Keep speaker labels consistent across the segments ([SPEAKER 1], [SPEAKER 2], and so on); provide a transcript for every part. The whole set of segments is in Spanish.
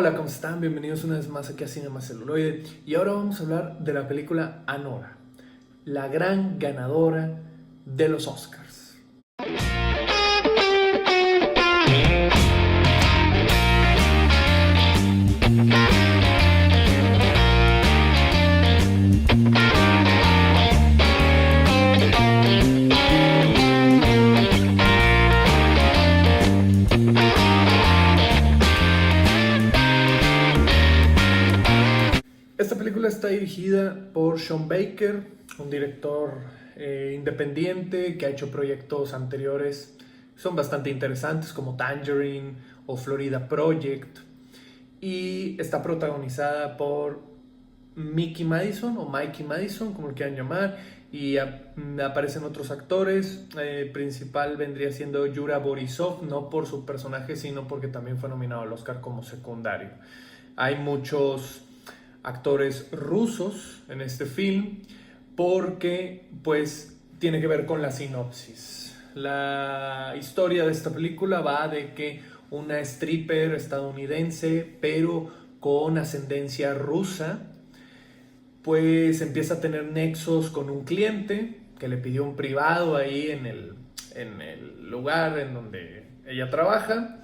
[SPEAKER 1] Hola, ¿cómo están? Bienvenidos una vez más aquí a Cinema Celuloide. Y ahora vamos a hablar de la película Anora, la gran ganadora de los Oscars. Esta película está dirigida por Sean Baker, un director independiente que ha hecho proyectos anteriores, son bastante interesantes como Tangerine o Florida Project, y está protagonizada por Mickey Madison o Mikey Madison, como lo quieran llamar, y aparecen otros actores. El principal vendría siendo Yura Borisov, no por su personaje, sino porque también fue nominado al Oscar como secundario. Hay muchos actores rusos en este film porque pues tiene que ver con la sinopsis. La historia de esta película va de que una stripper estadounidense pero con ascendencia rusa pues empieza a tener nexos con un cliente que le pidió un privado ahí en el lugar en donde ella trabaja.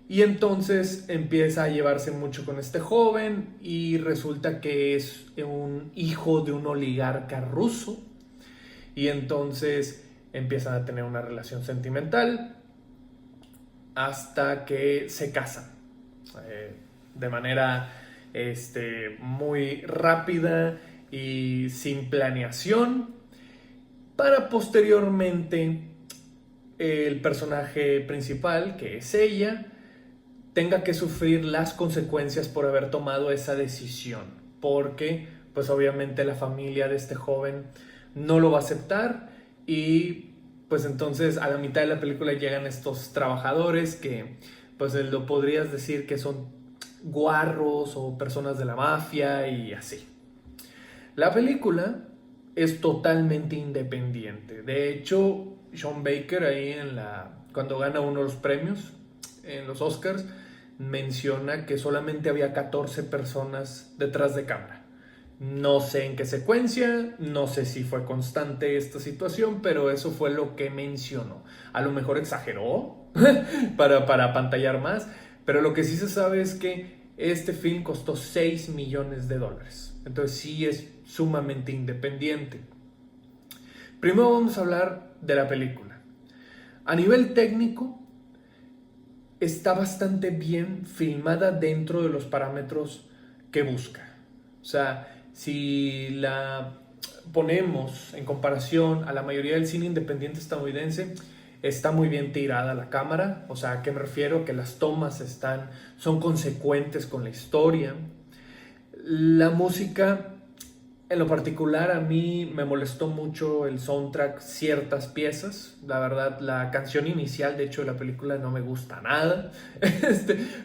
[SPEAKER 1] Y entonces empieza a llevarse mucho con este joven y resulta que es un hijo de un oligarca ruso. Y entonces empiezan a tener una relación sentimental hasta que se casan. De manera muy rápida y sin planeación, para posteriormente el personaje principal, que es ella, tenga que sufrir las consecuencias por haber tomado esa decisión, porque pues obviamente la familia de este joven no lo va a aceptar. Y pues entonces a la mitad de la película llegan estos trabajadores que pues lo podrías decir que son guarros o personas de la mafia y así. La película es totalmente independiente. De hecho, Sean Baker ahí cuando gana uno de los premios en los Oscars menciona que solamente había 14 personas detrás de cámara. No sé en qué secuencia, no sé si fue constante esta situación, pero eso fue lo que mencionó. A lo mejor exageró para apantallar más, pero lo que sí se sabe es que este film costó $6 millones. Entonces sí es sumamente independiente. Primero vamos a hablar de la película. A nivel técnico, está bastante bien filmada dentro de los parámetros que busca. O sea, si la ponemos en comparación a la mayoría del cine independiente estadounidense, está muy bien tirada la cámara. O sea, ¿a qué me refiero? Que las tomas son consecuentes con la historia. La música, en lo particular, a mí me molestó mucho el soundtrack, ciertas piezas. La verdad, la canción inicial, de hecho, de la película no me gusta nada.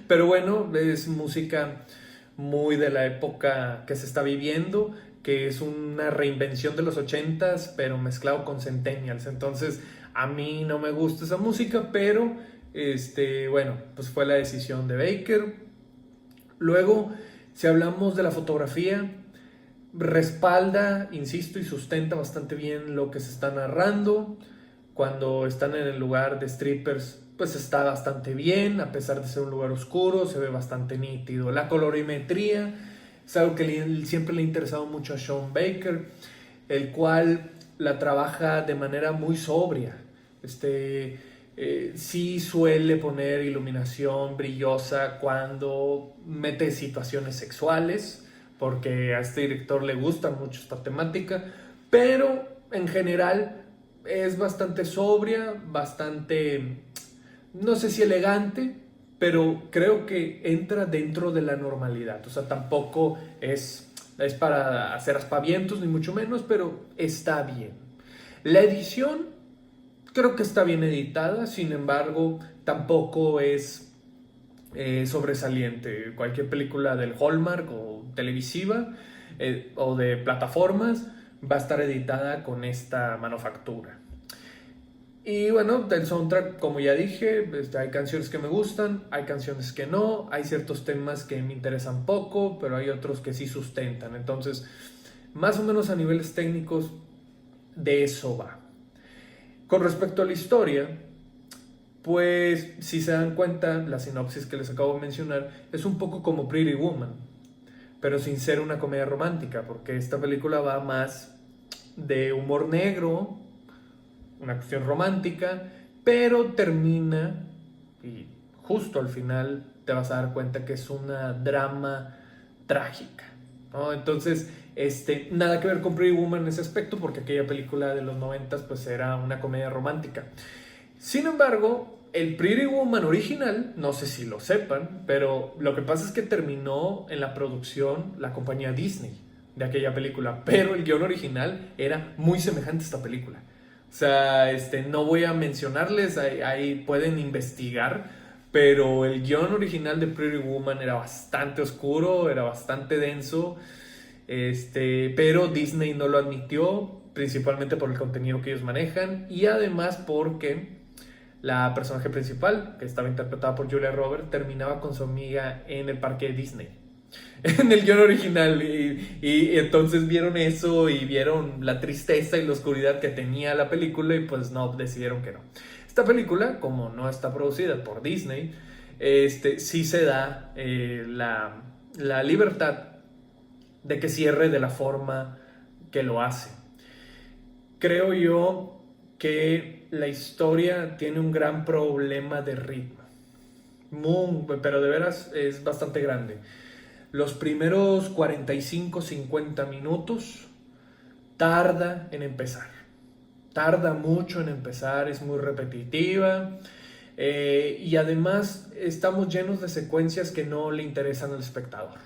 [SPEAKER 1] Pero bueno, es música muy de la época que se está viviendo, que es una reinvención de los 80s, pero mezclado con centennials. Entonces, a mí no me gusta esa música, pero bueno, pues fue la decisión de Baker. Luego, si hablamos de la fotografía, respalda, insisto, y sustenta bastante bien lo que se está narrando. Cuando están en el lugar de strippers, pues está bastante bien, a pesar de ser un lugar oscuro, se ve bastante nítido. La colorimetría es algo que siempre le ha interesado mucho a Sean Baker, el cual la trabaja de manera muy sobria. Sí suele poner iluminación brillosa cuando mete situaciones sexuales, porque a este director le gusta mucho esta temática, pero en general es bastante sobria, bastante, no sé si elegante, pero creo que entra dentro de la normalidad. O sea, tampoco es para hacer aspavientos, ni mucho menos, pero está bien. La edición creo que está bien editada, sin embargo, tampoco es sobresaliente. Cualquier película del Hallmark o televisiva o de plataformas va a estar editada con esta manufactura. Y bueno, del soundtrack, como ya dije, hay canciones que me gustan, hay canciones que no, hay ciertos temas que me interesan poco, pero hay otros que sí sustentan. Entonces, más o menos a niveles técnicos, de eso va. Con respecto a la historia, pues si se dan cuenta, la sinopsis que les acabo de mencionar es un poco como Pretty Woman, pero sin ser una comedia romántica, porque esta película va más de humor negro, una cuestión romántica, pero termina, y justo al final te vas a dar cuenta que es una drama trágica, ¿no? Entonces, nada que ver con Pretty Woman en ese aspecto, porque aquella película de los 90 pues era una comedia romántica. Sin embargo, el Pretty Woman original, no sé si lo sepan, pero lo que pasa es que terminó en la producción la compañía Disney de aquella película, pero el guión original era muy semejante a esta película. O sea, no voy a mencionarles, ahí pueden investigar, pero el guión original de Pretty Woman era bastante oscuro, era bastante denso, pero Disney no lo admitió, principalmente por el contenido que ellos manejan y además porque la personaje principal, que estaba interpretada por Julia Roberts, terminaba con su amiga en el parque de Disney. En el guión original. Y entonces vieron eso y vieron la tristeza y la oscuridad que tenía la película y pues no, decidieron que no. Esta película, como no está producida por Disney, sí se da la libertad de que cierre de la forma que lo hace. Creo yo que la historia tiene un gran problema de ritmo. Pero de veras es bastante grande. Los primeros 45-50 minutos tarda en empezar. Tarda mucho en empezar, es muy repetitiva. Y además estamos llenos de secuencias que no le interesan al espectador.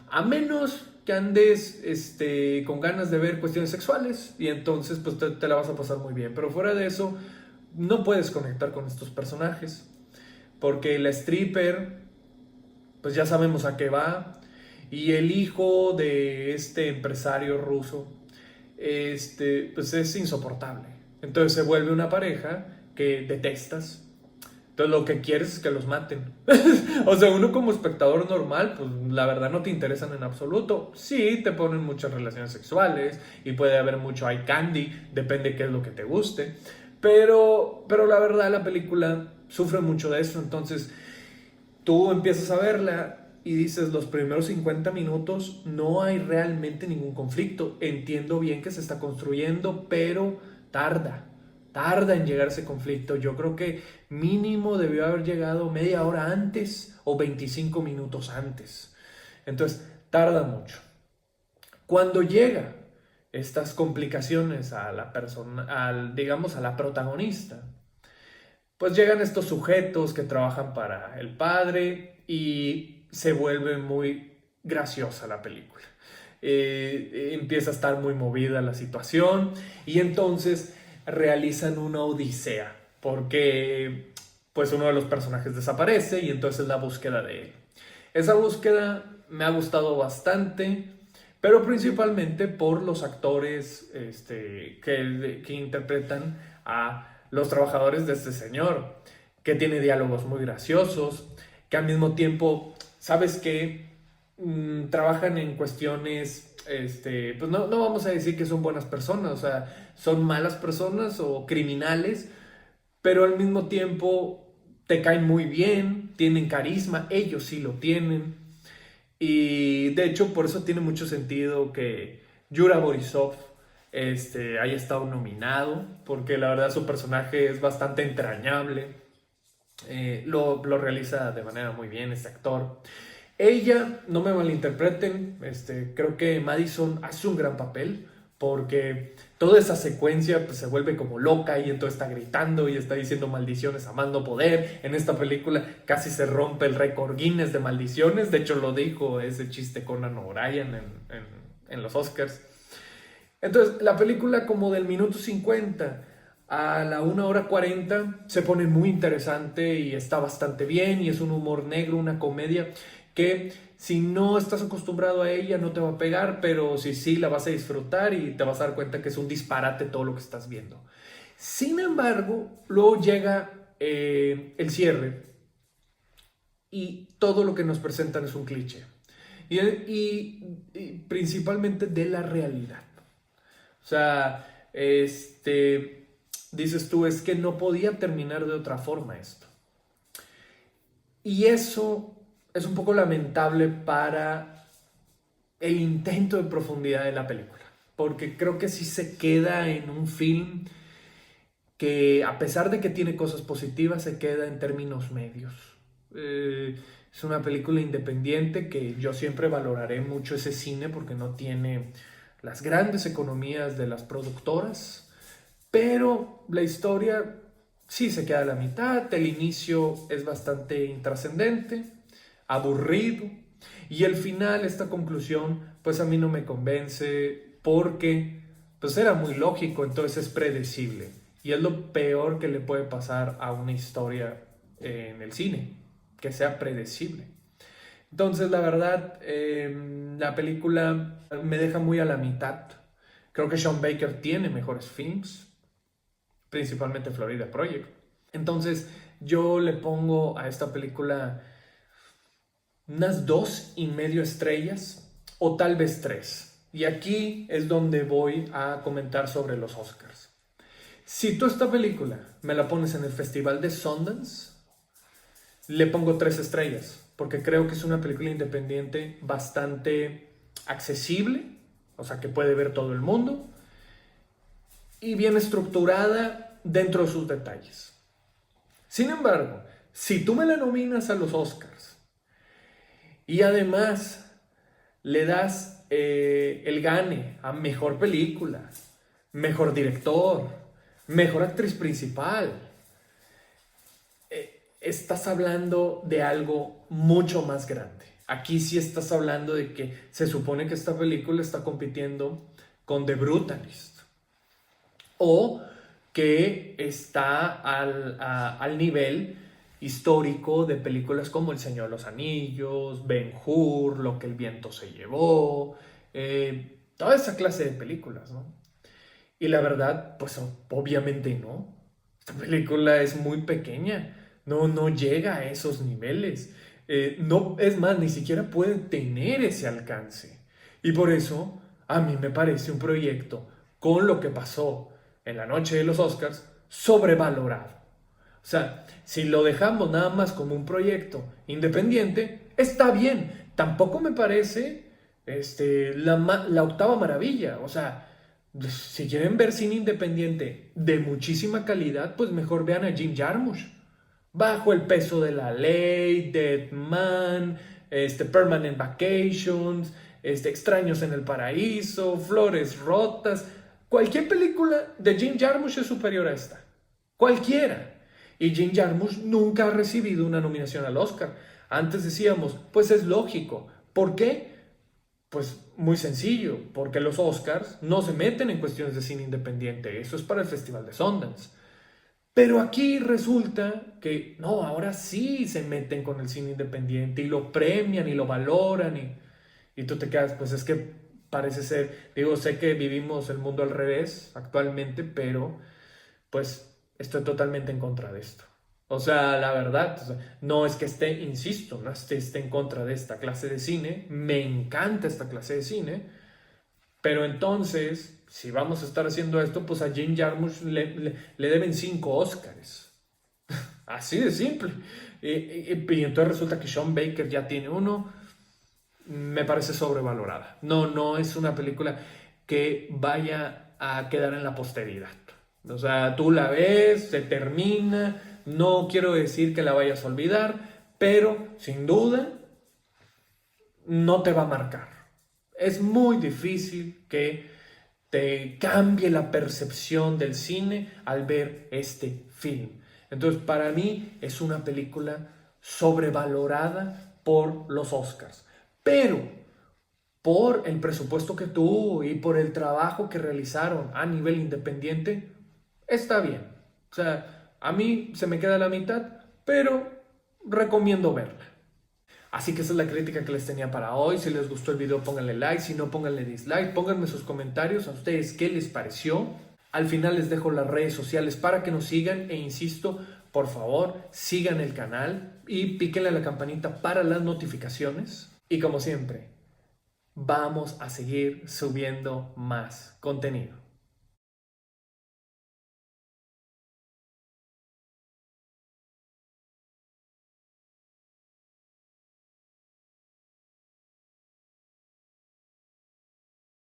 [SPEAKER 1] A menos que andes con ganas de ver cuestiones sexuales y entonces pues te la vas a pasar muy bien. Pero fuera de eso, no puedes conectar con estos personajes. Porque la stripper, pues ya sabemos a qué va. Y el hijo de este empresario ruso, pues es insoportable. Entonces se vuelve una pareja que detestas. Entonces lo que quieres es que los maten. O sea, uno como espectador normal, pues la verdad no te interesan en absoluto. Sí, te ponen muchas relaciones sexuales y puede haber mucho eye candy, depende qué es lo que te guste. Pero la verdad la película sufre mucho de eso. Entonces tú empiezas a verla y dices, los primeros 50 minutos no hay realmente ningún conflicto. Entiendo bien que se está construyendo, pero tarda en llegar ese conflicto. Yo creo que mínimo debió haber llegado media hora antes o 25 minutos antes. Entonces, tarda mucho. Cuando llega estas complicaciones a la persona, digamos a la protagonista, pues llegan estos sujetos que trabajan para el padre y se vuelve muy graciosa la película. Empieza a estar muy movida la situación y entonces realizan una odisea porque pues uno de los personajes desaparece y entonces es la búsqueda de él. Esa búsqueda me ha gustado bastante, pero principalmente por los actores que interpretan a los trabajadores de este señor, que tiene diálogos muy graciosos, que al mismo tiempo, ¿sabes qué? Trabajan en cuestiones, pues no vamos a decir que son buenas personas, o sea, son malas personas o criminales, pero al mismo tiempo te caen muy bien, tienen carisma, ellos sí lo tienen. Y de hecho, por eso tiene mucho sentido que Yura Borisov haya estado nominado, porque la verdad su personaje es bastante entrañable. Lo realiza de manera muy bien este actor. Ella, no me malinterpreten, creo que Madison hace un gran papel porque toda esa secuencia pues, se vuelve como loca y entonces está gritando y está diciendo maldiciones a más no poder. En esta película casi se rompe el récord Guinness de maldiciones, de hecho lo dijo ese chiste Conan O'Brien en los Oscars. Entonces la película como del minuto 50 a la 1 hora 40 se pone muy interesante y está bastante bien y es un humor negro, una comedia que si no estás acostumbrado a ella no te va a pegar, pero sí la vas a disfrutar y te vas a dar cuenta que es un disparate todo lo que estás viendo. Sin embargo, luego llega el cierre y todo lo que nos presentan es un cliché. Y principalmente de la realidad. O sea, dices tú, es que no podía terminar de otra forma esto. Y eso es un poco lamentable para el intento de profundidad de la película. Porque creo que sí se queda en un film que, a pesar de que tiene cosas positivas, se queda en términos medios. Es una película independiente que yo siempre valoraré mucho ese cine porque no tiene las grandes economías de las productoras, pero la historia sí se queda a la mitad, el inicio es bastante intrascendente, aburrido, y el final, esta conclusión, pues a mí no me convence porque pues era muy lógico, entonces es predecible, y es lo peor que le puede pasar a una historia en el cine, que sea predecible. Entonces, la verdad, la película me deja muy a la mitad. Creo que Sean Baker tiene mejores films, principalmente Florida Project. Entonces, yo le pongo a esta película unas 2.5 estrellas o tal vez 3. Y aquí es donde voy a comentar sobre los Oscars. Si tú esta película me la pones en el Festival de Sundance, le pongo 3 estrellas, porque creo que es una película independiente bastante accesible, o sea, que puede ver todo el mundo, y bien estructurada dentro de sus detalles. Sin embargo, si tú me la nominas a los Oscars y además le das el gane a mejor película, mejor director, mejor actriz principal, estás hablando de algo mucho más grande. Aquí sí estás hablando de que se supone que esta película está compitiendo con The Brutalist, o que está al nivel histórico de películas como El Señor de los Anillos, Ben-Hur, Lo que el viento se llevó, toda esa clase de películas, ¿no? Y la verdad, pues obviamente no. Esta película es muy pequeña, no llega a esos niveles. No, es más, ni siquiera puede tener ese alcance. Y por eso, a mí me parece un proyecto, con lo que pasó en la noche de los Oscars, sobrevalorado. O sea, si lo dejamos nada más como un proyecto independiente, está bien. Tampoco me parece la octava maravilla. O sea, si quieren ver cine independiente de muchísima calidad, pues mejor vean a Jim Jarmusch. Bajo el peso de la ley, Dead Man, Permanent Vacations, Extraños en el Paraíso, Flores Rotas. Cualquier película de Jim Jarmusch es superior a esta. Cualquiera. Y Jim Jarmusch nunca ha recibido una nominación al Oscar. Antes decíamos, pues es lógico. ¿Por qué? Pues muy sencillo, porque los Oscars no se meten en cuestiones de cine independiente. Eso es para el Festival de Sundance. Pero aquí resulta que no, ahora sí se meten con el cine independiente y lo premian y lo valoran y tú te quedas, pues es que parece ser, digo, sé que vivimos el mundo al revés actualmente, pero pues estoy totalmente en contra de esto. O sea, la verdad, o sea, no es que esté, insisto, no esté en contra de esta clase de cine, me encanta esta clase de cine, pero entonces, si vamos a estar haciendo esto, pues a Jim Jarmusch le deben 5 Oscars. Así de simple. Y entonces resulta que Sean Baker ya tiene uno. Me parece sobrevalorada. No es una película que vaya a quedar en la posteridad. O sea, tú la ves, se termina. No quiero decir que la vayas a olvidar, pero sin duda no te va a marcar. Es muy difícil que te cambie la percepción del cine al ver este film. Entonces, para mí es una película sobrevalorada por los Oscars. Pero por el presupuesto que tuvo y por el trabajo que realizaron a nivel independiente, está bien. O sea, a mí se me queda la mitad, pero recomiendo verla. Así que esa es la crítica que les tenía para hoy. Si les gustó el video, pónganle like. Si no, pónganle dislike. Pónganme sus comentarios a ustedes qué les pareció. Al final les dejo las redes sociales para que nos sigan e insisto, por favor, sigan el canal y píquenle a la campanita para las notificaciones. Y como siempre, vamos a seguir subiendo más contenido.